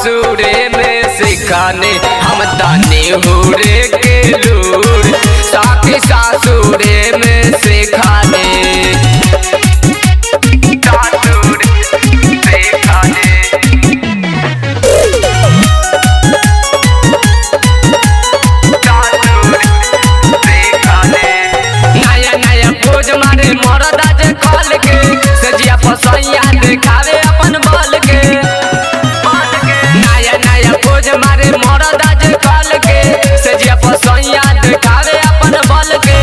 सासुरे में सिखाने हम ताने हुरे के लूर साथी सासुरे में सिखाने मारे मरदा जे कल के सजिया फसैया देखावे अपन बल के नया नया खोज मारे मरदा जे कल के सजिया फसैया देखावे अपन बल के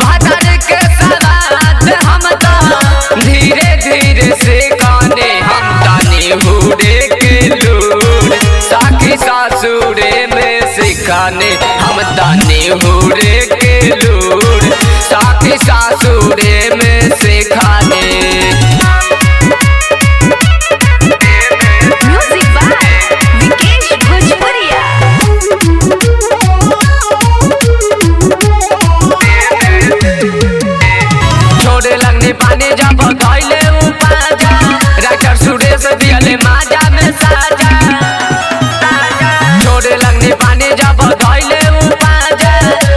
भातार के सवाद हम तो धीरे धीरे से खाने हम ताने हुरे के लूर साखी सासुरे में सिखाने हम ताने हुरे के लूर साथी सासुरे में सिखाने। म्यूजिक बाय विकेश भोजपुरिया। छोड़े लगने पानी जब धैले उपाजा राइटर सुरेश दियले माजा में साजा छोड़े लगने पानी जब धैले उपाजा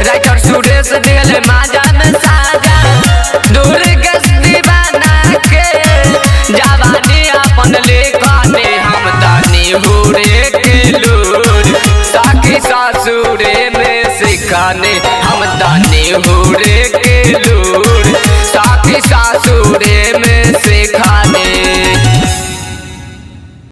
राइटर सुरेश दियले माजा में साजा दूर गस्ती बना के जवानी अपन लेखाने हम ताने हुरे के लूर साखी सासुरे में सिखाने हम ताने हुरे के लूर